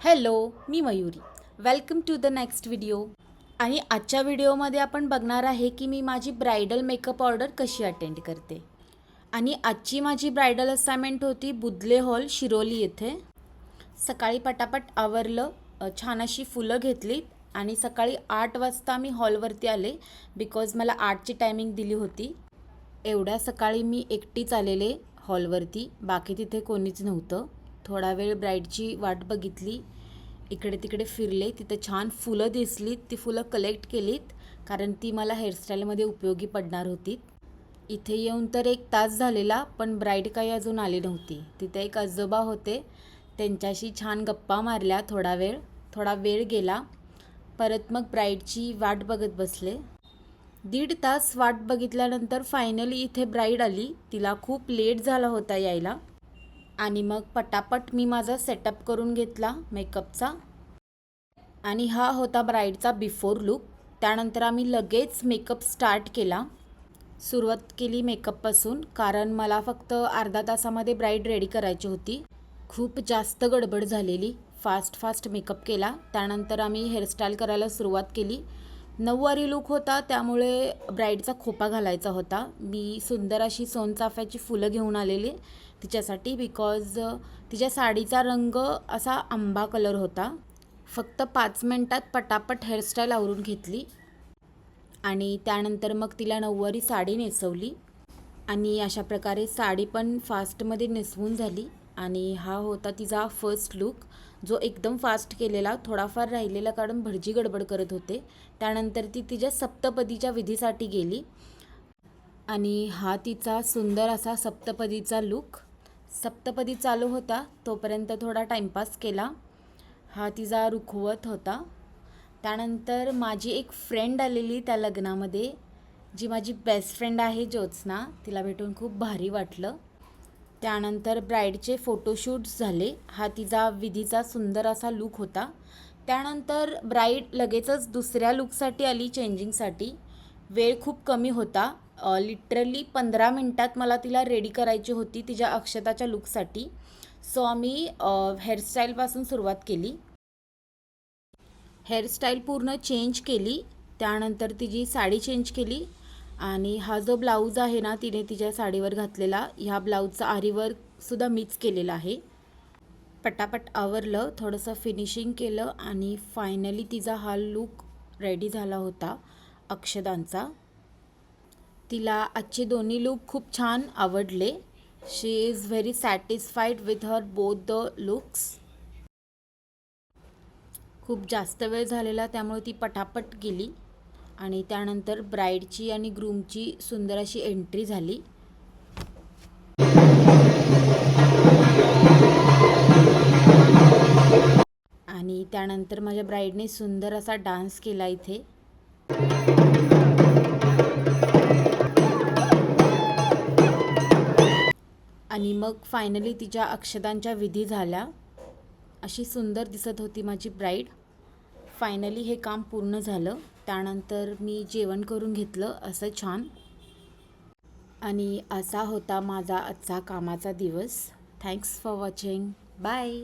Hello, मी Mayuri. Welcome to the next video. आणि आजच्या व्हिडिओमध्ये आपण बघणार आहे की मी माझी ब्रायडल मेकअप ऑर्डर कशी अटेंड करते. आणि आजची माझी ब्रायडल असाइनमेंट होती बुदले हॉल शिरोली येथे. सकाळी पटापट आवरलं, छान अशी फुलं घेतली आणि सकाळी 8 वाजता मी हॉलवरती आले बिकॉज मला 8ची टायमिंग दिली होती. एवढ्या सकाळी मी एकटीच आलेले हॉलवरती, बाकी तिथे कोणीच नव्हतं. थोडा वेळ ब्राईडची वाट बघितली, इकडे तिकडे फिरले, तिथे छान फुलं दिसलीत, ती फुलं कलेक्ट केलीत कारण ती मला हेअरस्टाईलमध्ये उपयोगी पडणार होती. इथे येऊन तर 1 तास झालेला, पण ब्राईड काही अजून आली नव्हती. तिथे एक आजोबा होते, त्यांच्याशी छान गप्पा मारल्या थोडा वेळ गेला. परत मग ब्राईडची वाट बघत बसले. 1.5 तास वाट बघितल्यानंतर फायनली इथे ब्राईड आली. तिला खूप लेट झाला होता यायला आणि मग पटापट मी माझा सेटअप करून घेतला मेकअपचा. आणि हा होता ब्राईडचा बिफोर लुक. त्यानंतर आम्ही लगेच मेकअप स्टार्ट केला. सुरुवात केली मेकअपपासून, कारण मला फक्त अर्धा तासामध्ये ब्राईड रेडी करायची होती. खूप जास्त गडबड झालेली, फास्ट मेकअप केला. त्यानंतर आम्ही हेअरस्टाईल करायला सुरुवात केली. नऊवारी लूक होता, त्यामुळे ब्राईडचा खोपा घालायचा होता. मी सुंदर अशी सोनचाफ्याची फुलं घेऊन आलेली तिच्यासाठी, बिकॉज तिच्या साडीचा रंग असा आंबा कलर होता. फक्त 5 मिनटात पटापट हेअरस्टाईल आवरून घेतली आणि त्यानंतर मग तिला नऊवारी साडी नेसवली आणि अशा प्रकारे साडी पण फास्टमध्ये नेसवून झाली. आणि हा होता तिचा फर्स्ट लूक, जो एकदम फास्ट केलेला. थोडाफार राहिलेला कारण भटजी गडबड करत होते. त्यानंतर ती तिच्या सप्तपदीच्या विधीसाठी गेली आणि हा तिचा सुंदर असा सप्तपदीचा लूक. सप्तपदी चालू होता तोपर्यंत थोडा टाईमपास केला. हा तिचा रुखवत होता. त्यानंतर माझी एक फ्रेंड आलेली त्या लग्नामध्ये, जी माझी बेस्ट फ्रेंड आहे ज्योत्स्ना. तिला भेटून खूप भारी वाटलं. त्यानंतर ब्राईडचे फोटोशूट्स झाले. हा तिचा विधीचा सुंदर असा लूक होता. त्यानंतर ब्राईड लगेचच दुसऱ्या लूकसाठी आली, चेंजिंगसाठी. वेळ खूप कमी होता. लिटरली 15 मिनटात मला तिला रेडी करायची होती तिच्या अक्षताच्या लूकसाठी. सो आम्ही हेअरस्टाईलपासून सुरुवात केली. हेअरस्टाईल पूर्ण चेंज केली. त्यानंतर तिची साडी चेंज केली आणि हा जो ब्लाऊज आहे ना तिने तिच्या साडीवर घातलेला, ह्या ब्लाऊजचा आरीवर्कसुद्धा मीच केलेला आहे. पटापट आवरलं, थोडंसं फिनिशिंग केलं आणि फायनली तिचा हा लूक रेडी झाला होता अक्षदांचा. तिला आजचे दोन्ही लूक खूप छान आवडले. She is very satisfied with her both the looks. खूप जास्त वेळ झालेला, त्यामुळे ती पटापट गेली आणि त्यानंतर ब्राईडची आणि ग्रूमची सुंदर अशी एंट्री झाली. आणि त्यानंतर माझ्या ब्राईडने सुंदर असा डान्स केला इथे. आणि मग फायनली तिच्या अक्षदांच्या विधी झाल्या. अशी सुंदर दिसत होती माझी ब्राईड. फायनली हे काम पूर्ण झालं. त्यानंतर मी जेवण करून घेतलं असं छान. आणि असा होता माझा आजचा कामाचा दिवस. Thanks for watching. बाय.